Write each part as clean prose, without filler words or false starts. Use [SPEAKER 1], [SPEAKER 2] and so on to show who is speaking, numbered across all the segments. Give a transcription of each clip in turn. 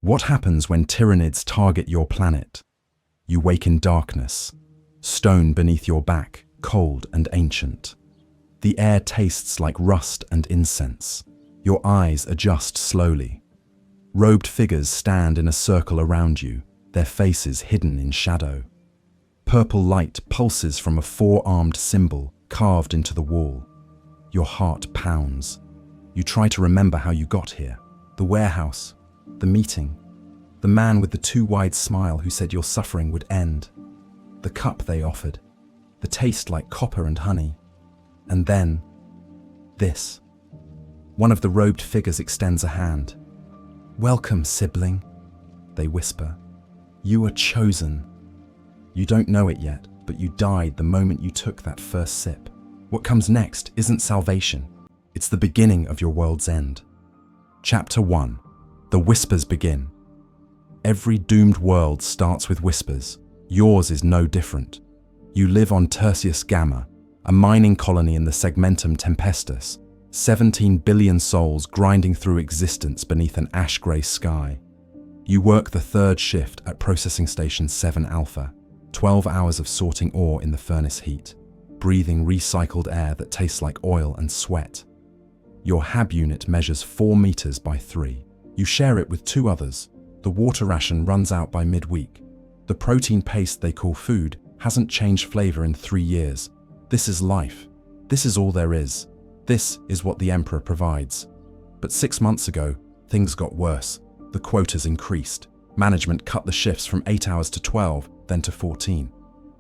[SPEAKER 1] What happens when Tyranids target your planet? You wake in darkness, stone beneath your back, cold and ancient. The air tastes like rust and incense. Your eyes adjust slowly. Robed figures stand in a circle around you, their faces hidden in shadow. Purple light pulses from a four-armed symbol carved into the wall. Your heart pounds. You try to remember how you got here. The warehouse, the meeting, the man with the too wide smile who said your suffering would end, the cup they offered, the taste like copper and honey, and then this. One of the robed figures extends a hand. "Welcome, sibling," they whisper. "You are chosen." You don't know it yet, but you died the moment you took that first sip. What comes next isn't salvation. It's the beginning of your world's end. Chapter 1. The Whispers begin. Every doomed world starts with whispers. Yours is no different. You live on Tertius Gamma, a mining colony in the Segmentum Tempestus, 17 billion souls grinding through existence beneath an ash-grey sky. You work the third shift at Processing Station 7 Alpha, 12 hours of sorting ore in the furnace heat, breathing recycled air that tastes like oil and sweat. Your HAB unit measures 4 meters by 3. You share it with 2 others. The water ration runs out by midweek. The protein paste they call food hasn't changed flavor in 3 years. This is life. This is all there is. This is what the Emperor provides. But 6 months ago, things got worse. The quotas increased. Management cut the shifts from 8 hours to 12, then to 14.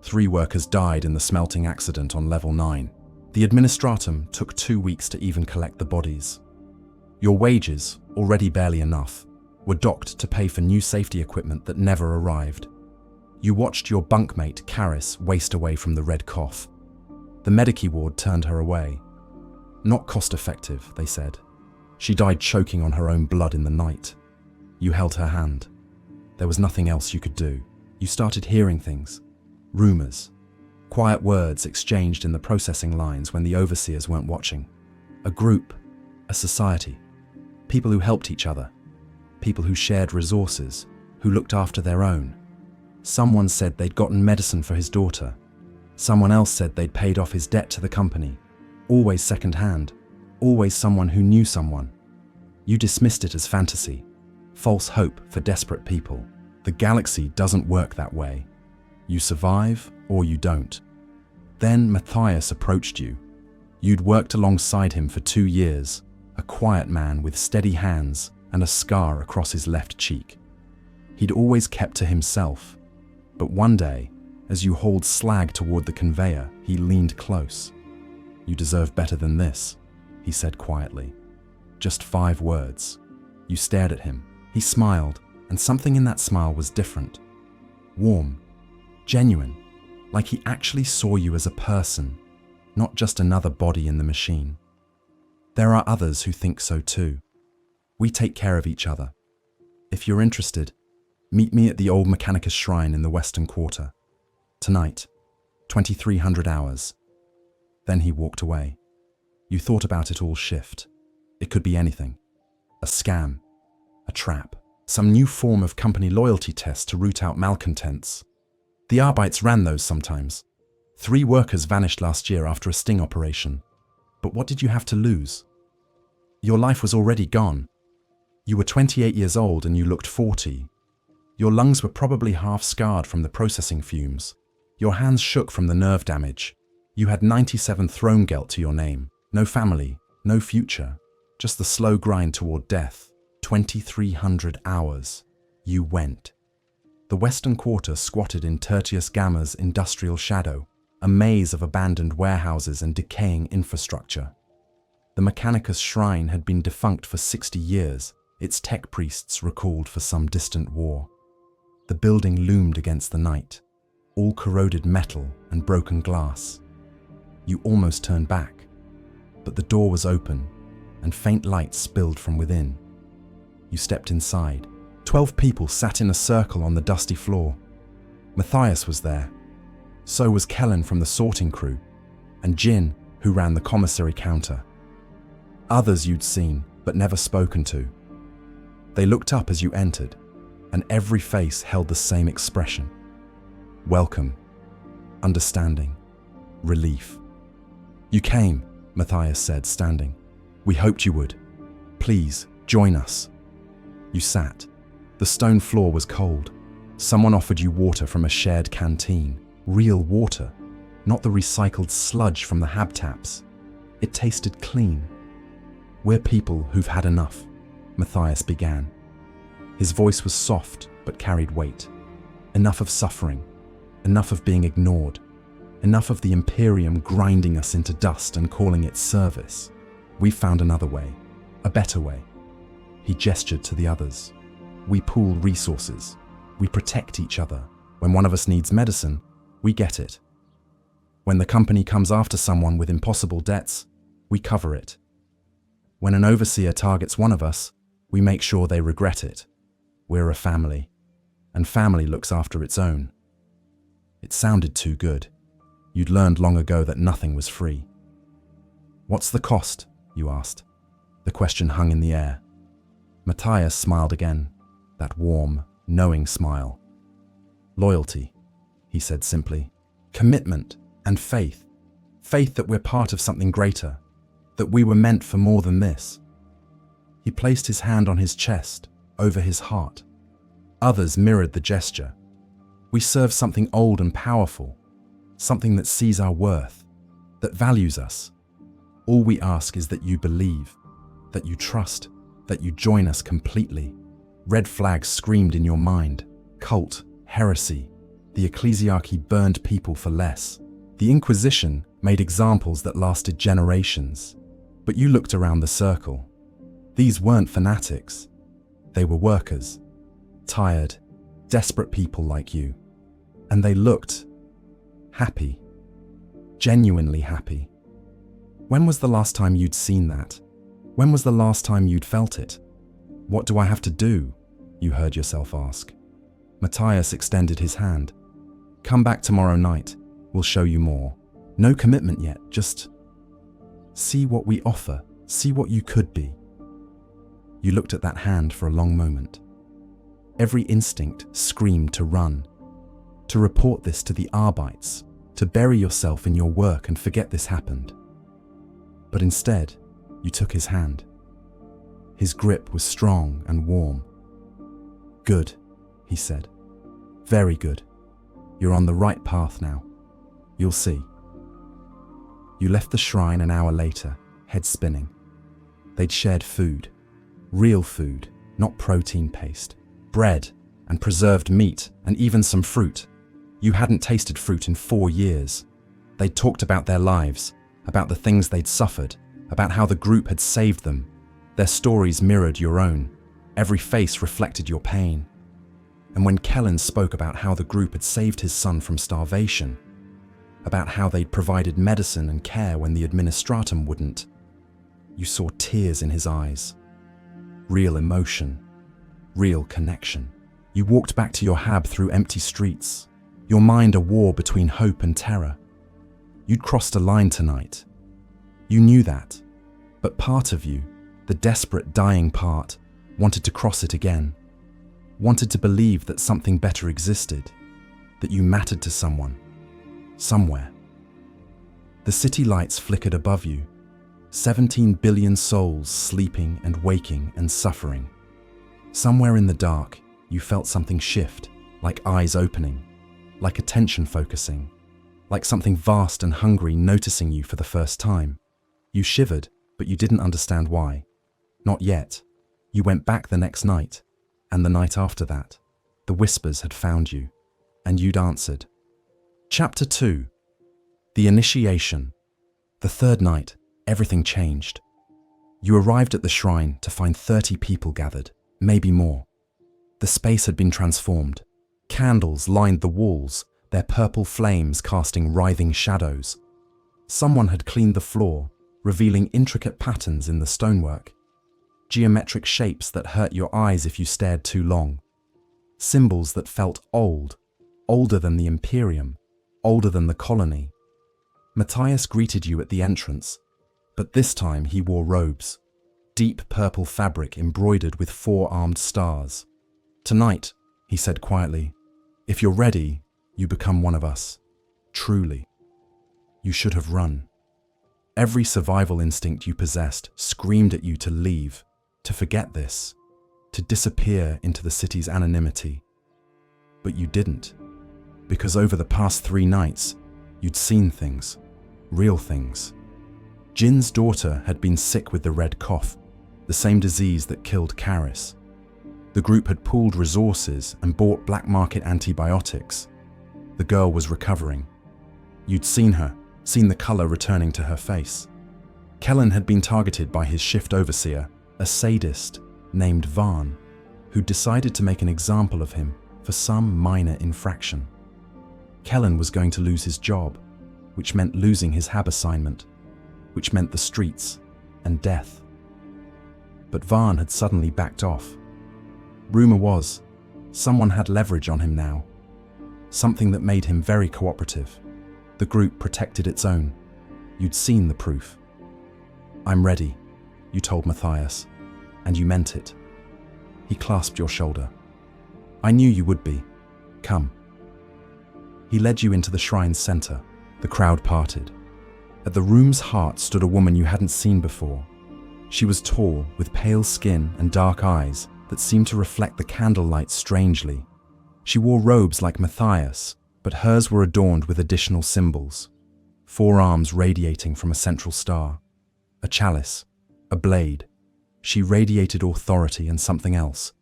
[SPEAKER 1] 3 workers died in the smelting accident on level 9. The administratum took 2 weeks to even collect the bodies. Your wages, already barely enough, were docked to pay for new safety equipment that never arrived. You watched your bunkmate, Karis, waste away from the red cough. The medici ward turned her away. Not cost-effective, they said. She died choking on her own blood in the night. You held her hand. There was nothing else you could do. You started hearing things. Rumors. Quiet words exchanged in the processing lines when the overseers weren't watching. A group. A society. People who helped each other. People who shared resources. Who looked after their own. Someone said they'd gotten medicine for his daughter. Someone else said they'd paid off his debt to the company. Always second-hand. Always someone who knew someone. You dismissed it as fantasy. False hope for desperate people. The galaxy doesn't work that way. You survive or you don't. Then Matthias approached you. You'd worked alongside him for 2 years, a quiet man with steady hands and a scar across his left cheek. He'd always kept to himself, but one day, as you hauled slag toward the conveyor, he leaned close. "You deserve better than this," he said quietly. Just 5 words. You stared at him. He smiled, and something in that smile was different. Warm. Genuine. Like he actually saw you as a person, not just another body in the machine. There are others who think so too. We take care of each other. If you're interested, meet me at the old Mechanicus Shrine in the Western Quarter. Tonight, 2300 hours. Then he walked away. You thought about it all shift. It could be anything. A scam. A trap. Some new form of company loyalty test to root out malcontents. The Arbeits ran those sometimes. 3 workers vanished last year after a sting operation. But what did you have to lose? Your life was already gone. You were 28 years old and you looked 40. Your lungs were probably half scarred from the processing fumes. Your hands shook from the nerve damage. You had 97 throne gelt to your name. No family, no future. Just the slow grind toward death. 2300 hours. You went. The Western Quarter squatted in Tertius Gamma's industrial shadow, a maze of abandoned warehouses and decaying infrastructure. The Mechanicus Shrine had been defunct for 60 years, its tech priests recalled for some distant war. The building loomed against the night, all corroded metal and broken glass. You almost turned back, but the door was open and faint light spilled from within. You stepped inside. 12 people sat in a circle on the dusty floor. Matthias was there. So was Kellen from the sorting crew, and Jin, who ran the commissary counter. Others you'd seen, but never spoken to. They looked up as you entered, and every face held the same expression. Welcome, understanding, relief. You came, Matthias said, standing. We hoped you would. Please, join us. You sat. The stone floor was cold. Someone offered you water from a shared canteen. Real water, not the recycled sludge from the hab taps. It tasted clean. We're people who've had enough, Matthias began. His voice was soft but carried weight. Enough of suffering, enough of being ignored, enough of the Imperium grinding us into dust and calling it service. We found another way, a better way. He gestured to the others. We pool resources. We protect each other. When one of us needs medicine, we get it. When the company comes after someone with impossible debts, we cover it. When an overseer targets one of us, we make sure they regret it. We're a family, and family looks after its own. It sounded too good. You'd learned long ago that nothing was free. What's the cost? You asked. The question hung in the air. Matthias smiled again, that warm, knowing smile. Loyalty, he said simply. Commitment and faith. Faith that we're part of something greater, that we were meant for more than this. He placed his hand on his chest, over his heart. Others mirrored the gesture. We serve something old and powerful, something that sees our worth, that values us. All we ask is that you believe, that you trust, that you join us completely. Red flags screamed in your mind. Cult, heresy. The ecclesiarchy burned people for less. The Inquisition made examples that lasted generations. But you looked around the circle. These weren't fanatics. They were workers. Tired, desperate people like you. And they looked happy. Genuinely happy. When was the last time you'd seen that? When was the last time you'd felt it? What do I have to do? You heard yourself ask. Matthias extended his hand. Come back tomorrow night. We'll show you more. No commitment yet, just see what we offer. See what you could be. You looked at that hand for a long moment. Every instinct screamed to run, to report this to the Arbites, to bury yourself in your work and forget this happened. But instead, you took his hand. His grip was strong and warm. Good, he said. Very good. You're on the right path now. You'll see. You left the shrine an hour later, head spinning. They'd shared food. Real food, not protein paste. Bread and preserved meat and even some fruit. You hadn't tasted fruit in 4 years. They'd talked about their lives, about the things they'd suffered, about how the group had saved them. Their stories mirrored your own. Every face reflected your pain. And when Kellen spoke about how the group had saved his son from starvation, about how they'd provided medicine and care when the administratum wouldn't, you saw tears in his eyes. Real emotion, real connection. You walked back to your hab through empty streets, your mind a war between hope and terror. You'd crossed a line tonight. You knew that, but part of you, the desperate dying part, wanted to cross it again, wanted to believe that something better existed, that you mattered to someone, somewhere. The city lights flickered above you, 17 billion souls sleeping and waking and suffering. Somewhere in the dark, you felt something shift, like eyes opening, like attention focusing, like something vast and hungry noticing you for the first time. You shivered, but you didn't understand why. Not yet. You went back the next night, and the night after that. The whispers had found you, and you'd answered. Chapter 2. The Initiation. The third night, everything changed. You arrived at the shrine to find 30 people gathered, maybe more. The space had been transformed. Candles lined the walls, their purple flames casting writhing shadows. Someone had cleaned the floor, revealing intricate patterns in the stonework. Geometric shapes that hurt your eyes if you stared too long. Symbols that felt old, older than the Imperium, older than the colony. Matthias greeted you at the entrance, but this time he wore robes. Deep purple fabric embroidered with 4-armed stars. Tonight, He said quietly, "If you're ready, you become one of us. Truly. You should have run. Every survival instinct you possessed screamed at you to leave, to forget this, to disappear into the city's anonymity. But you didn't, because over the past 3 nights, you'd seen things, real things. Jin's daughter had been sick with the red cough, the same disease that killed Karis. The group had pooled resources and bought black market antibiotics. The girl was recovering. You'd seen her, seen the color returning to her face. Kellen had been targeted by his shift overseer, a sadist named Varn, who decided to make an example of him for some minor infraction. Kellen was going to lose his job, which meant losing his HAB assignment, which meant the streets and death. But Varn had suddenly backed off. Rumor was, someone had leverage on him now, something that made him very cooperative. The group protected its own. You'd seen the proof. "I'm ready," you told Matthias, and you meant it. He clasped your shoulder. "I knew you would be. Come." He led you into the shrine's center. The crowd parted. At the room's heart stood a woman you hadn't seen before. She was tall, with pale skin and dark eyes that seemed to reflect the candlelight strangely. She wore robes like Matthias, but hers were adorned with additional symbols. 4 arms radiating from a central star. A chalice. A blade. She radiated authority and something else.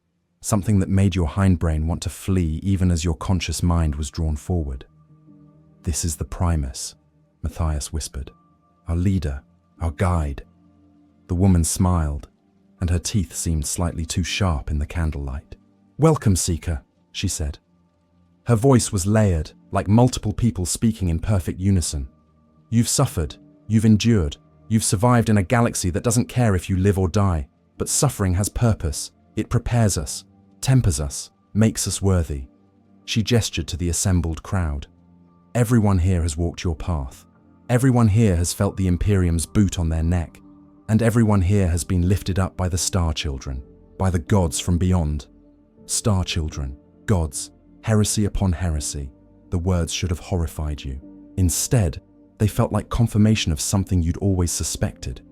[SPEAKER 1] Something that made your hindbrain want to flee even as your conscious mind was drawn forward. "This is the Primus," Matthias whispered. "Our leader, our guide." The woman smiled, and her teeth seemed slightly too sharp in the candlelight. "Welcome, Seeker," she said. Her voice was layered, like multiple people speaking in perfect unison. "You've suffered, you've endured, you've survived in a galaxy that doesn't care if you live or die, but suffering has purpose. It prepares us, tempers us, makes us worthy." She gestured to the assembled crowd. "Everyone here has walked your path. Everyone here has felt the Imperium's boot on their neck. And everyone here has been lifted up by the Star Children, by the gods from beyond. Star Children, gods, heresy upon heresy. The words should have horrified you. Instead, they felt like confirmation of something you'd always suspected.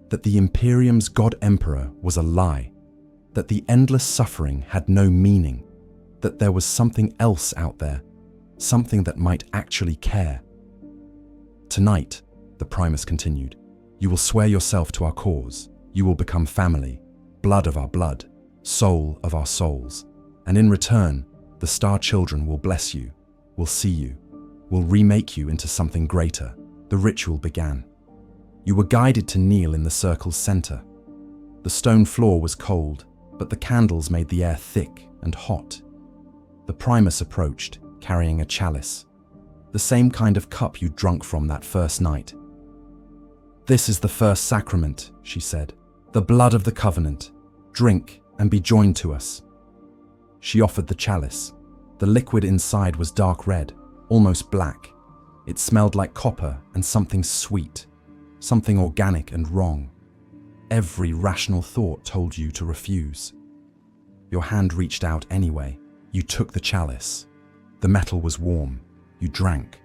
[SPEAKER 1] That the Imperium's God Emperor was a lie. That the endless suffering had no meaning. That there was something else out there. Something that might actually care. "Tonight," the Primus continued, "you will swear yourself to our cause. You will become family, blood of our blood, soul of our souls. And in return, the Star Children will bless you, will see you, will remake you into something greater." The ritual began. You were guided to kneel in the circle's center. The stone floor was cold, but the candles made the air thick and hot. The Primus approached, carrying a chalice, the same kind of cup you drunk from that first night. "This is the first sacrament," she said, "the blood of the covenant. Drink and be joined to us." She offered the chalice. The liquid inside was dark red, almost black. It smelled like copper and something sweet, something organic and wrong. Every rational thought told you to refuse. Your hand reached out anyway. You took the chalice. The metal was warm. You drank.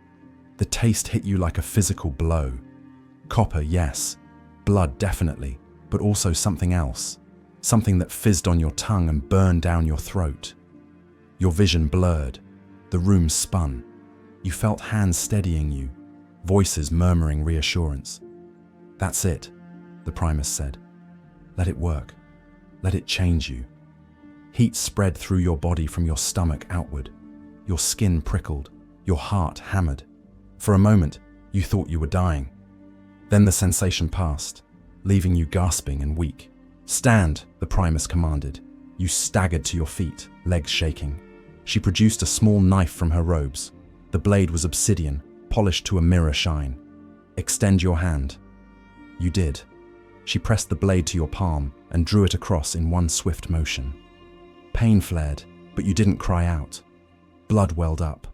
[SPEAKER 1] The taste hit you like a physical blow. Copper, yes. Blood, definitely. But also something else. Something that fizzed on your tongue and burned down your throat. Your vision blurred. The room spun. You felt hands steadying you. Voices murmuring reassurance. "That's it," the Primus said. "Let it work. Let it change you." Heat spread through your body from your stomach outward. Your skin prickled. Your heart hammered. For a moment, you thought you were dying. Then the sensation passed, leaving you gasping and weak. "Stand," the Primus commanded. You staggered to your feet, legs shaking. She produced a small knife from her robes. The blade was obsidian, polished to a mirror shine. "Extend your hand." You did. She pressed the blade to your palm and drew it across in one swift motion. Pain flared, but you didn't cry out. Blood welled up,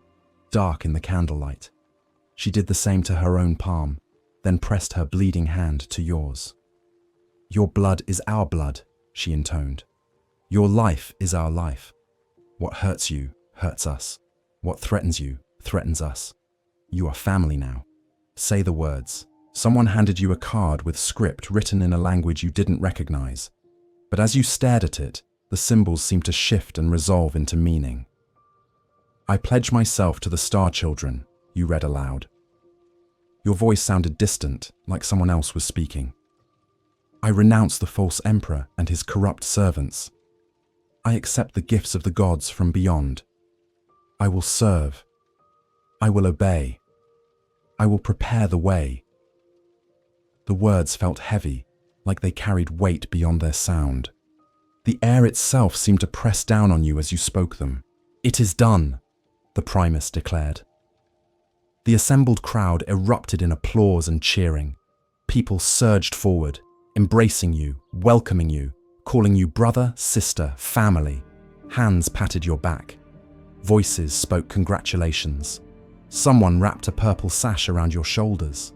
[SPEAKER 1] dark in the candlelight. She did the same to her own palm, then pressed her bleeding hand to yours. "Your blood is our blood," she intoned. "Your life is our life. What hurts you, hurts us. What threatens you, threatens us. You are family now. Say the words. Someone handed you a card with script written in a language you didn't recognize. But as you stared at it, the symbols seemed to shift and resolve into meaning. I pledge myself to the Star Children, you read aloud. Your voice sounded distant, like someone else was speaking. I renounce the false emperor and his corrupt servants. I accept the gifts of the gods from beyond. I will serve. I will obey. I will prepare the way. The words felt heavy, like they carried weight beyond their sound. The air itself seemed to press down on you as you spoke them. It is done, the Primus declared. The assembled crowd erupted in applause and cheering. People surged forward, embracing you, welcoming you, calling you brother, sister, family. Hands patted your back. Voices spoke congratulations. Someone wrapped a purple sash around your shoulders.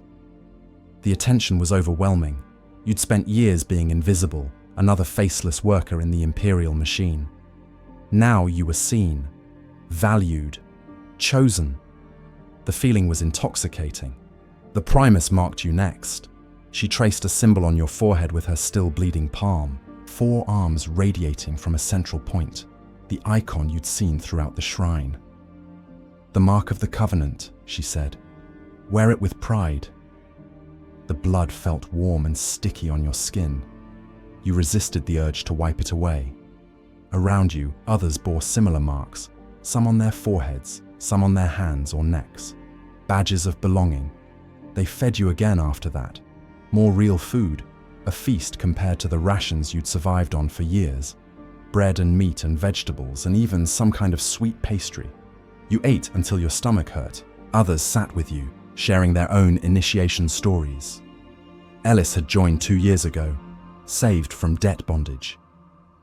[SPEAKER 1] The attention was overwhelming. You'd spent years being invisible, another faceless worker in the Imperial machine. Now you were seen, valued, chosen. The feeling was intoxicating. The Primus marked you next. She traced a symbol on your forehead with her still bleeding palm, 4 arms radiating from a central point, the icon you'd seen throughout the shrine. The mark of the Covenant, she said. Wear it with pride. The blood felt warm and sticky on your skin. You resisted the urge to wipe it away. Around you, others bore similar marks, some on their foreheads, some on their hands or necks. Badges of belonging. They fed you again after that. More real food, a feast compared to the rations you'd survived on for years. Bread and meat and vegetables, and even some kind of sweet pastry. You ate until your stomach hurt. Others sat with you, sharing their own initiation stories. Ellis had joined 2 years ago, saved from debt bondage.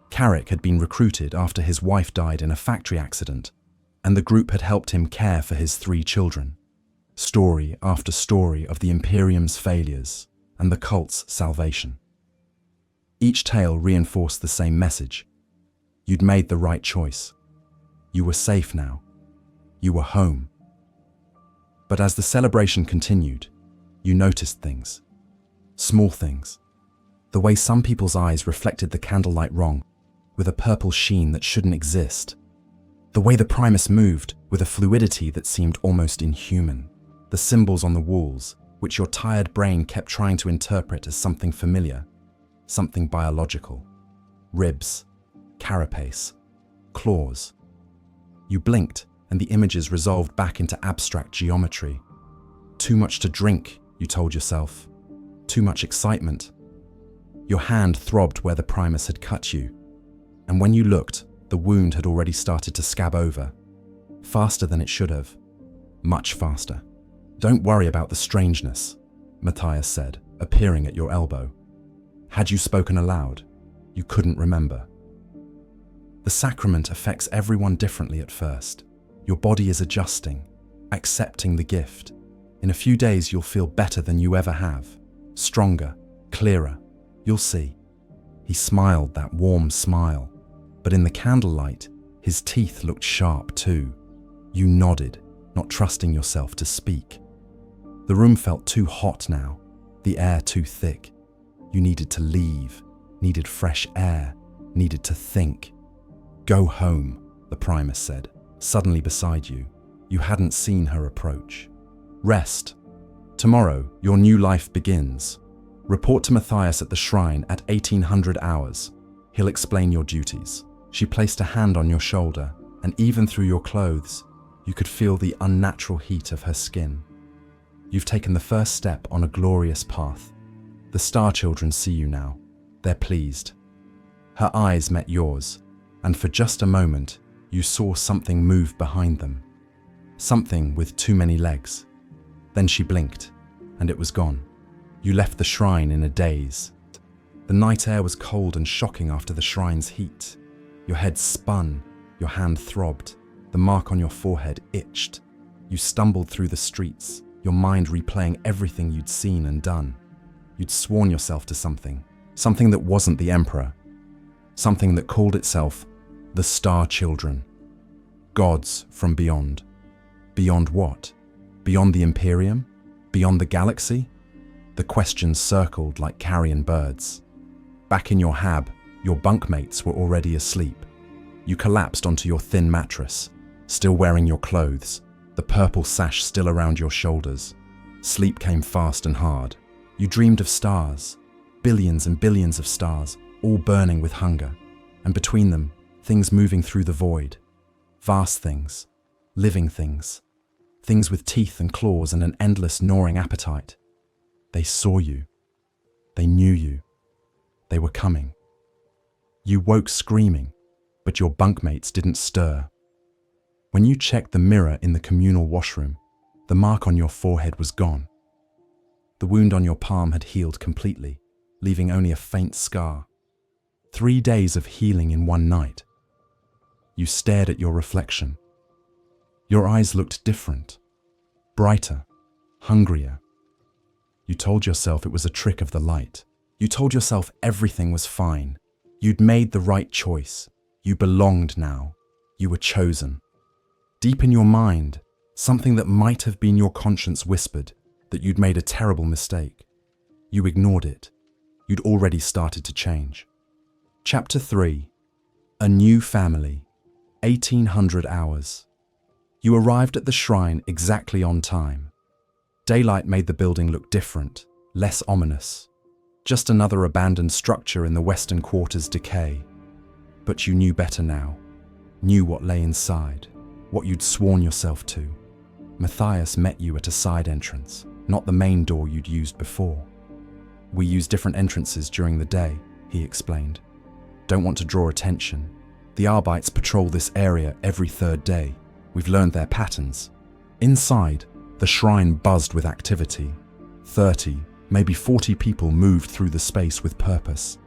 [SPEAKER 1] Carrick had been recruited after his wife died in a factory accident, and the group had helped him care for his 3 children. Story after story of the Imperium's failures and the cult's salvation. Each tale reinforced the same message. You'd made the right choice. You were safe now. You were home. But as the celebration continued, you noticed things. Small things. The way some people's eyes reflected the candlelight wrong, with a purple sheen that shouldn't exist. The way the Primus moved, with a fluidity that seemed almost inhuman. The symbols on the walls, which your tired brain kept trying to interpret as something familiar, something biological. Ribs, carapace, claws. You blinked, and the images resolved back into abstract geometry. Too much to drink, you told yourself. Too much excitement. Your hand throbbed where the Primus had cut you, and when you looked, the wound had already started to scab over. Faster than it should have. Much faster. Don't worry about the strangeness, Matthias said, appearing at your elbow. Had you spoken aloud, you couldn't remember. The sacrament affects everyone differently at first. Your body is adjusting, accepting the gift. In a few days, you'll feel better than you ever have. Stronger, clearer. You'll see. He smiled that warm smile, but in the candlelight, his teeth looked sharp too. You nodded, not trusting yourself to speak. The room felt too hot now, the air too thick. You needed to leave, needed fresh air, needed to think. Go home, the Primus said, suddenly beside you. You hadn't seen her approach. Rest. Tomorrow, your new life begins. Report to Matthias at the shrine at 1800 hours. He'll explain your duties. She placed a hand on your shoulder, and even through your clothes, you could feel the unnatural heat of her skin. You've taken the first step on a glorious path. The Star Children see you now. They're pleased. Her eyes met yours, and for just a moment, you saw something move behind them. Something with too many legs. Then she blinked, and it was gone. You left the shrine in a daze. The night air was cold and shocking after the shrine's heat. Your head spun, your hand throbbed, the mark on your forehead itched. You stumbled through the streets, your mind replaying everything you'd seen and done. You'd sworn yourself to something that wasn't the Emperor, something that called itself the Star Children. Gods from beyond. Beyond what? Beyond the Imperium? Beyond the galaxy? The questions circled like carrion birds. Back in your hab, your bunkmates were already asleep. You collapsed onto your thin mattress, still wearing your clothes, the purple sash still around your shoulders. Sleep came fast and hard. You dreamed of stars, billions and billions of stars, all burning with hunger, and between them, things moving through the void. Vast things, living things, things with teeth and claws and an endless gnawing appetite. They saw you. They knew you. They were coming. You woke screaming, but your bunkmates didn't stir. When you checked the mirror in the communal washroom, the mark on your forehead was gone. The wound on your palm had healed completely, leaving only a faint scar. 3 days of healing in one night. You stared at your reflection. Your eyes looked different, brighter, hungrier. You told yourself it was a trick of the light. You told yourself everything was fine. You'd made the right choice. You belonged now. You were chosen. Deep in your mind, something that might have been your conscience whispered that you'd made a terrible mistake. You ignored it. You'd already started to change. Chapter 3. A New Family. 1800 hours. You arrived at the shrine exactly on time. Daylight made the building look different, less ominous. Just another abandoned structure in the western quarter's decay. But you knew better now. Knew what lay inside, what you'd sworn yourself to. Matthias met you at a side entrance, not the main door you'd used before. We use different entrances during the day, he explained. Don't want to draw attention. The Arbites patrol this area every third day. We've learned their patterns. Inside, the shrine buzzed with activity. 30, maybe 40 people moved through the space with purpose.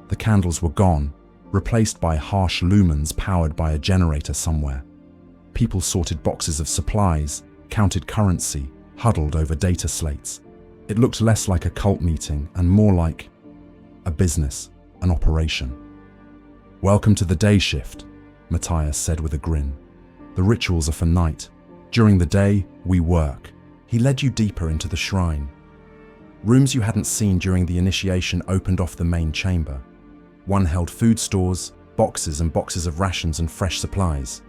[SPEAKER 1] The candles were gone, replaced by harsh lumens powered by a generator somewhere. People sorted boxes of supplies, counted currency, huddled over data slates. It looked less like a cult meeting and more like a business, an operation. Welcome to the day shift, Matthias said with a grin. The rituals are for night. During the day, we work. He led you deeper into the shrine. Rooms you hadn't seen during the initiation opened off the main chamber. One held food stores, boxes and boxes of rations and fresh supplies.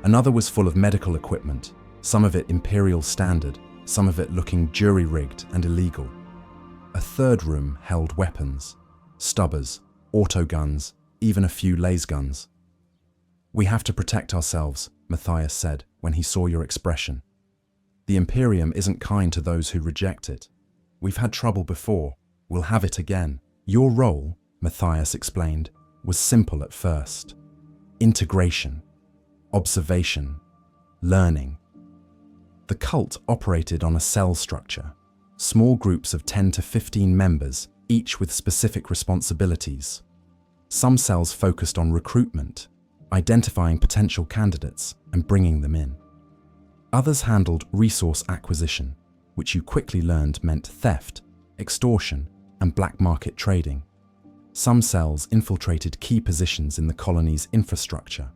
[SPEAKER 1] Another was full of medical equipment, some of it Imperial standard, some of it looking jury-rigged and illegal. A third room held weapons, stubbers, autoguns, even a few lasguns. We have to protect ourselves, Matthias said when he saw your expression. The Imperium isn't kind to those who reject it. We've had trouble before. We'll have it again. Your role, Matthias explained, was simple at first. Integration, observation, learning. The cult operated on a cell structure, small groups of 10 to 15 members, each with specific responsibilities. Some cells focused on recruitment, identifying potential candidates and bringing them in. Others handled resource acquisition, which you quickly learned meant theft, extortion, and black market trading. Some cells infiltrated key positions in the colony's infrastructure.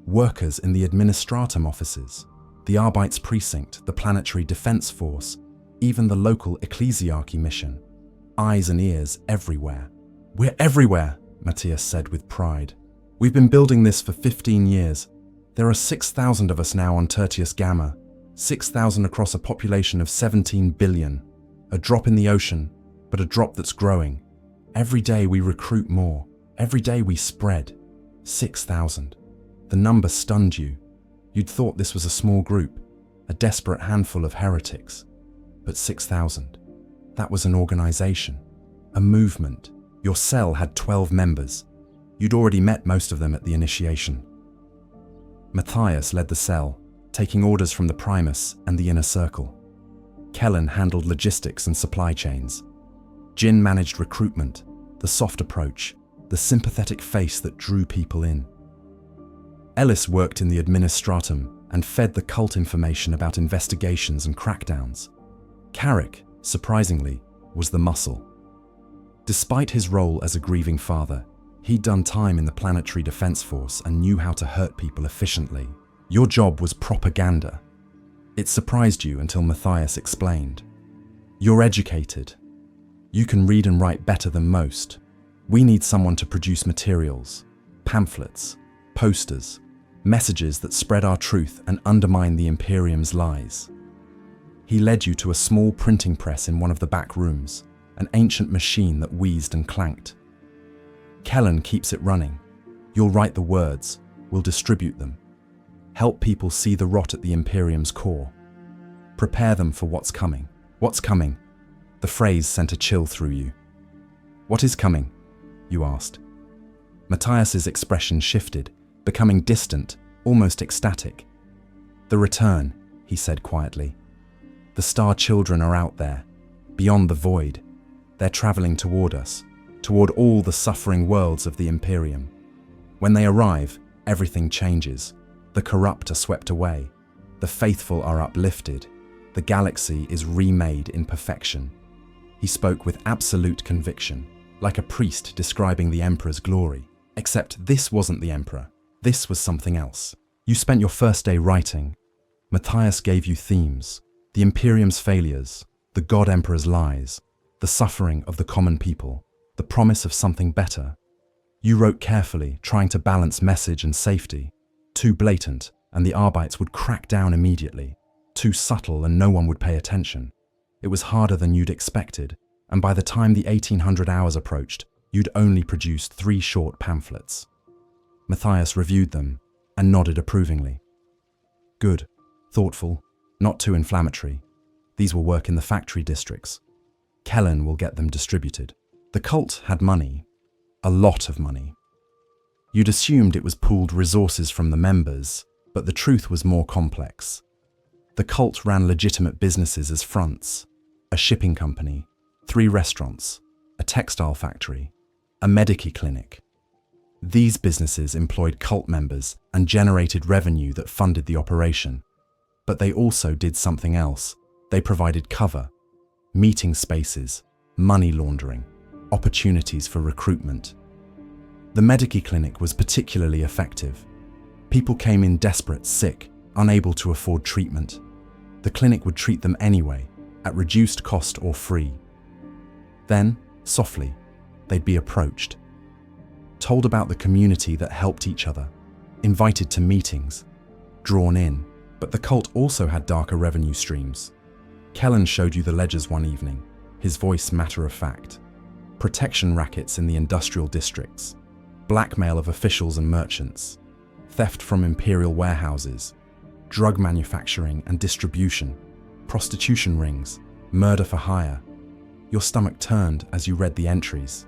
[SPEAKER 1] Workers in the administratum offices, the Arbites precinct, the planetary defense force, even the local ecclesiarchy mission. Eyes and ears everywhere. We're everywhere, Matthias said with pride. We've been building this for 15 years. There are 6,000 of us now on Tertius Gamma, 6,000 across a population of 17 billion. A drop in the ocean, but a drop that's growing. Every day we recruit more. Every day we spread. 6,000. The number stunned you. You'd thought this was a small group, a desperate handful of heretics. But 6,000. That was an organization, a movement. Your cell had 12 members. You'd already met most of them at the initiation. Matthias led the cell, taking orders from the Primus and the Inner Circle. Kellen handled logistics and supply chains. Jin managed recruitment, the soft approach, the sympathetic face that drew people in. Ellis worked in the administratum and fed the cult information about investigations and crackdowns. Carrick, surprisingly, was the muscle. Despite his role as a grieving father, he'd done time in the planetary defense force and knew how to hurt people efficiently. Your job was propaganda. It surprised you until Matthias explained. You're educated. You can read and write better than most. We need someone to produce materials, pamphlets, posters, messages that spread our truth and undermine the Imperium's lies. He led you to a small printing press in one of the back rooms, an ancient machine that wheezed and clanked. Kellen keeps it running. You'll write the words, we'll distribute them. Help people see the rot at the Imperium's core. Prepare them for what's coming. What's coming? The phrase sent a chill through you. What is coming? You asked. Matthias's expression shifted, becoming distant, almost ecstatic. The return, he said quietly. The Star Children are out there, beyond the void. They're traveling toward us, toward all the suffering worlds of the Imperium. When they arrive, everything changes. The corrupt are swept away. The faithful are uplifted. The galaxy is remade in perfection. He spoke with absolute conviction, like a priest describing the Emperor's glory. Except this wasn't the Emperor. This was something else. You spent your first day writing. Matthias gave you themes. The Imperium's failures, the God Emperor's lies, the suffering of the common people, the promise of something better. You wrote carefully, trying to balance message and safety. Too blatant, and the Arbites would crack down immediately. Too subtle, and no one would pay attention. It was harder than you'd expected, and by the time the 1800 hours approached, you'd only produced 3 short pamphlets. Matthias reviewed them and nodded approvingly. Good, thoughtful, not too inflammatory. These will work in the factory districts. Kellen will get them distributed. The cult had money, a lot of money. You'd assumed it was pooled resources from the members, but the truth was more complex. The cult ran legitimate businesses as fronts, a shipping company, 3 restaurants, a textile factory, a medici clinic. These businesses employed cult members and generated revenue that funded the operation. But they also did something else. They provided cover, meeting spaces, money laundering, opportunities for recruitment. The medici clinic was particularly effective. People came in desperate, sick, unable to afford treatment. The clinic would treat them anyway, at reduced cost or free. Then, softly, they'd be approached, told about the community that helped each other, invited to meetings, drawn in. But the cult also had darker revenue streams. Kellen showed you the ledgers one evening, his voice matter of fact. Protection rackets in the industrial districts, blackmail of officials and merchants, theft from Imperial warehouses, drug manufacturing and distribution, prostitution rings, murder for hire. Your stomach turned as you read the entries.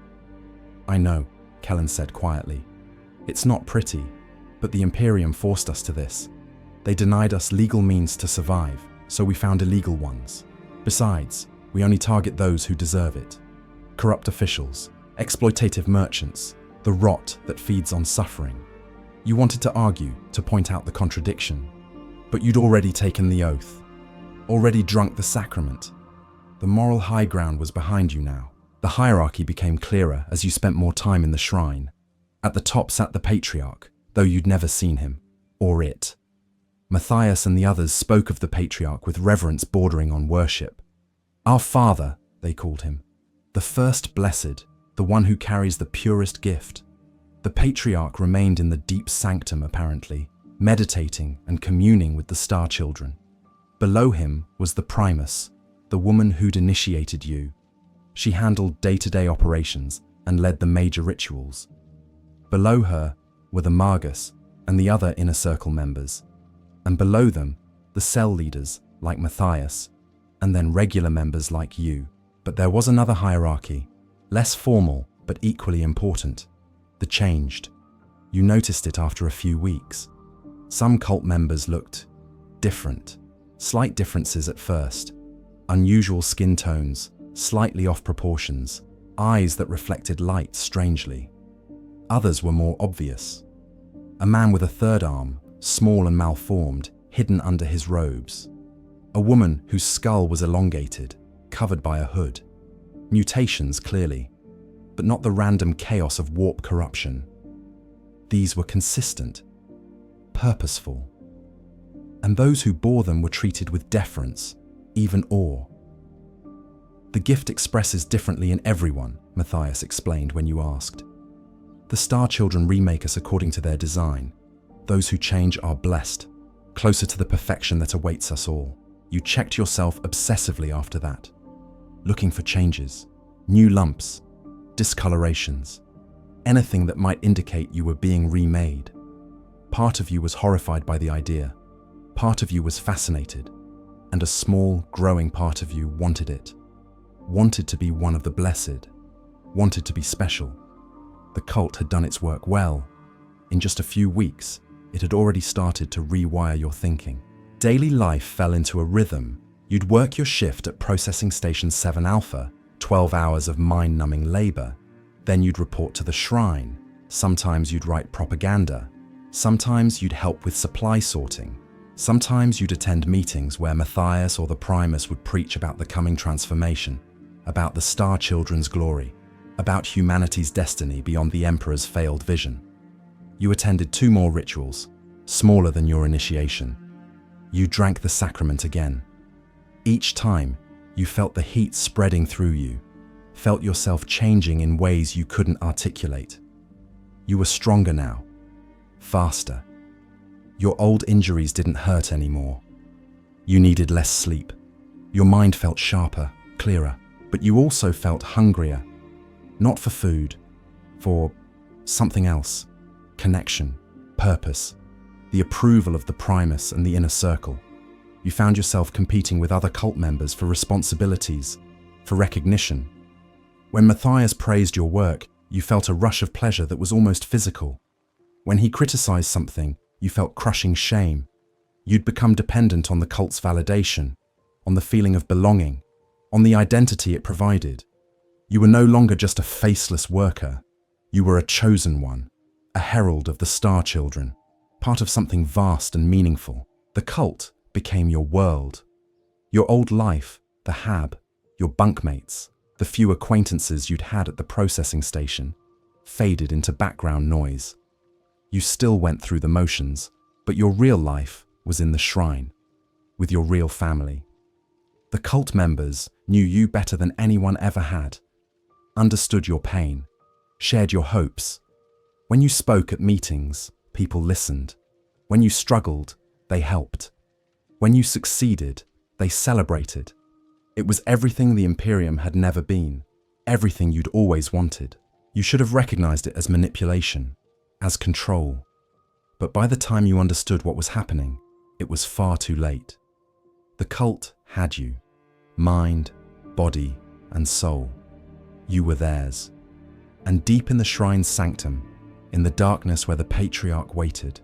[SPEAKER 1] I know, Kellen said quietly. It's not pretty, but the Imperium forced us to this. They denied us legal means to survive, so we found illegal ones. Besides, we only target those who deserve it. Corrupt officials, exploitative merchants, the rot that feeds on suffering. You wanted to argue, to point out the contradiction, but you'd already taken the oath, already drunk the sacrament. The moral high ground was behind you now. The hierarchy became clearer as you spent more time in the shrine. At the top sat the patriarch, though you'd never seen him, or it. Matthias and the others spoke of the patriarch with reverence bordering on worship. Our Father, they called him. The first blessed, the one who carries the purest gift. The patriarch remained in the deep sanctum apparently, meditating and communing with the Star Children. Below him was the Primus, the woman who'd initiated you. She handled day-to-day operations and led the major rituals. Below her were the Magus and the other inner circle members. And below them, the cell leaders, like Matthias, and then regular members like you. But there was another hierarchy, less formal, but equally important. The changed. You noticed it after a few weeks. Some cult members looked different. Slight differences at first. Unusual skin tones, slightly off proportions, eyes that reflected light strangely. Others were more obvious. A man with a third arm, small and malformed, hidden under his robes. A woman whose skull was elongated, covered by a hood. Mutations, clearly, but not the random chaos of warp corruption. These were consistent, purposeful. and those who bore them were treated with deference, even awe. The gift expresses differently in everyone, Matthias explained when you asked. The Star Children remake us according to their design. Those who change are blessed, closer to the perfection that awaits us all. You checked yourself obsessively after that, looking for changes, new lumps, discolorations, anything that might indicate you were being remade. Part of you was horrified by the idea, part of you was fascinated, and a small, growing part of you wanted it. Wanted to be one of the blessed, wanted to be special. The cult had done its work well. In just a few weeks, it had already started to rewire your thinking. Daily life fell into a rhythm. You'd work your shift at Processing Station 7 Alpha, 12 hours of mind-numbing labor. Then you'd report to the shrine. Sometimes you'd write propaganda. Sometimes you'd help with supply sorting. Sometimes you'd attend meetings where Matthias or the Primus would preach about the coming transformation, about the Star Children's glory, about humanity's destiny beyond the Emperor's failed vision. You attended 2 more rituals, smaller than your initiation. You drank the sacrament again. Each time, you felt the heat spreading through you, felt yourself changing in ways you couldn't articulate. You were stronger now, faster. Your old injuries didn't hurt anymore. You needed less sleep. Your mind felt sharper, clearer, but you also felt hungrier. Not for food, for something else. Connection, purpose, the approval of the Primus and the inner circle. You found yourself competing with other cult members for responsibilities, for recognition. When Matthias praised your work, you felt a rush of pleasure that was almost physical. When he criticized something, you felt crushing shame. You'd become dependent on the cult's validation, on the feeling of belonging, on the identity it provided. You were no longer just a faceless worker. You were a chosen one, a herald of the Star Children, part of something vast and meaningful. The cult became your world. Your old life, the hab, your bunkmates, the few acquaintances you'd had at the processing station, faded into background noise. You still went through the motions, but your real life was in the shrine, with your real family. The cult members knew you better than anyone ever had, understood your pain, shared your hopes. When you spoke at meetings, people listened. When you struggled, they helped. When you succeeded, they celebrated. It was everything the Imperium had never been, everything you'd always wanted. You should have recognized it as manipulation, as control. But by the time you understood what was happening, it was far too late. The cult had you, mind, body, and soul. You were theirs. And deep in the shrine's sanctum, in the darkness where the patriarch waited,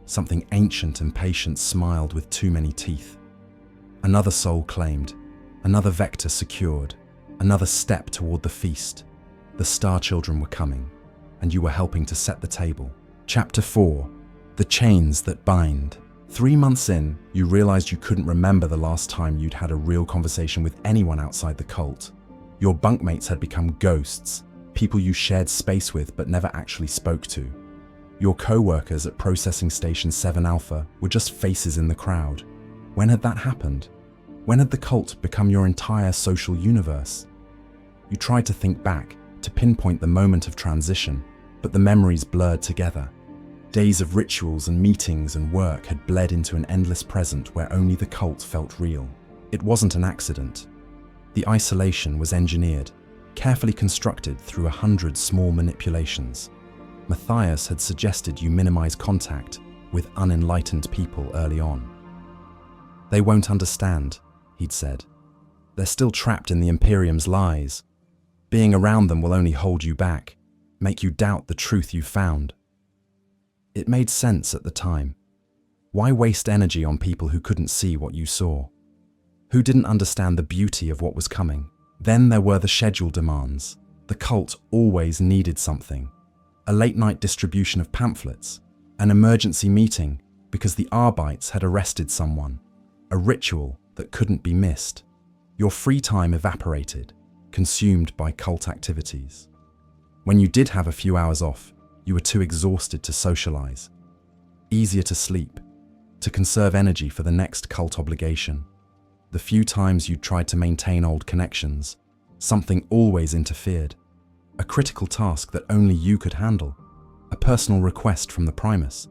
[SPEAKER 1] something ancient and patient smiled with too many teeth. Another soul claimed, another vector secured, another step toward the feast. The Star Children were coming, and you were helping to set the table. Chapter 4, The Chains That Bind. 3 months in, you realized you couldn't remember the last time you'd had a real conversation with anyone outside the cult. Your bunkmates had become ghosts, people you shared space with but never actually spoke to. Your co-workers at Processing Station 7 Alpha were just faces in the crowd. When had that happened? When had the cult become your entire social universe? You tried to think back, to pinpoint the moment of transition, but the memories blurred together. Days of rituals and meetings and work had bled into an endless present where only the cult felt real. It wasn't an accident. The isolation was engineered, carefully constructed through 100 small manipulations. Matthias had suggested you minimize contact with unenlightened people early on. They won't understand, he'd said. They're still trapped in the Imperium's lies. Being around them will only hold you back, make you doubt the truth you found. It made sense at the time. Why waste energy on people who couldn't see what you saw? Who didn't understand the beauty of what was coming? Then there were the schedule demands. The cult always needed something. A late-night distribution of pamphlets, an emergency meeting because the Arbites had arrested someone, a ritual that couldn't be missed. Your free time evaporated, consumed by cult activities. When you did have a few hours off, you were too exhausted to socialize. Easier to sleep, to conserve energy for the next cult obligation. The few times you tried to maintain old connections, something always interfered. A critical task that only you could handle. A personal request from the Primus.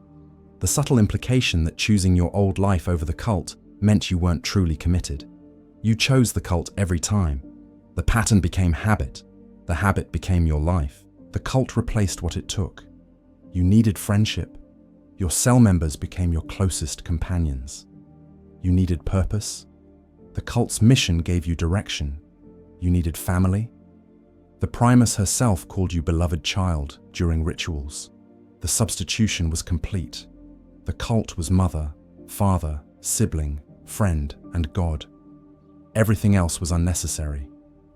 [SPEAKER 1] The subtle implication that choosing your old life over the cult meant you weren't truly committed. You chose the cult every time. The pattern became habit. The habit became your life. The cult replaced what it took. You needed friendship. Your cell members became your closest companions. You needed purpose. The cult's mission gave you direction. You needed family. The Primus herself called you beloved child during rituals. The substitution was complete. The cult was mother, father, sibling, friend, and God. Everything else was unnecessary,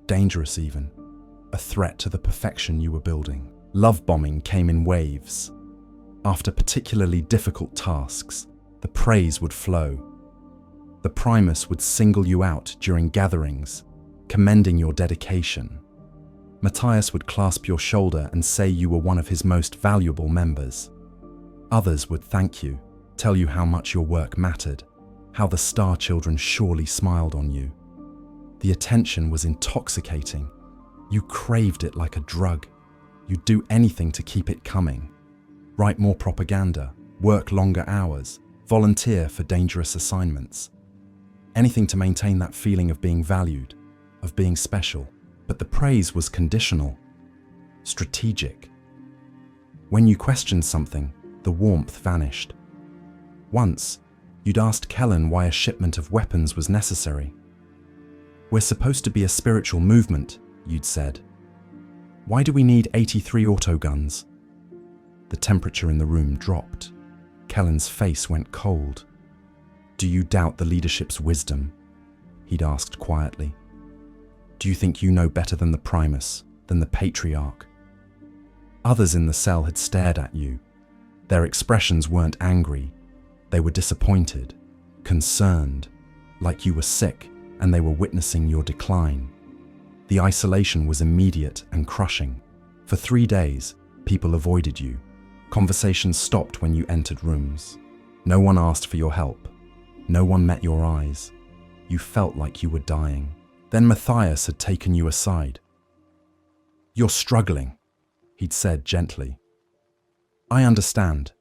[SPEAKER 1] dangerous even, a threat to the perfection you were building. Love bombing came in waves. After particularly difficult tasks, the praise would flow. The Primus would single you out during gatherings, commending your dedication. Matthias would clasp your shoulder and say you were one of his most valuable members. Others would thank you, tell you how much your work mattered, how the Star Children surely smiled on you. The attention was intoxicating. You craved it like a drug. You'd do anything to keep it coming. Write more propaganda, work longer hours, volunteer for dangerous assignments. Anything to maintain that feeling of being valued, of being special. But the praise was conditional, strategic. When you questioned something, the warmth vanished. Once, you'd asked Kellen why a shipment of weapons was necessary. "We're supposed to be a spiritual movement," you'd said. "Why do we need 83 autoguns?" The temperature in the room dropped. Kellen's face went cold. "Do you doubt the leadership's wisdom?" he'd asked quietly. "Do you think you know better than the Primus, than the Patriarch?" Others in the cell had stared at you. Their expressions weren't angry. They were disappointed, concerned, like you were sick and they were witnessing your decline. The isolation was immediate and crushing. For 3 days, people avoided you. Conversations stopped when you entered rooms. No one asked for your help. No one met your eyes. You felt like you were dying. Then Matthias had taken you aside. "You're struggling," he'd said gently. "I understand.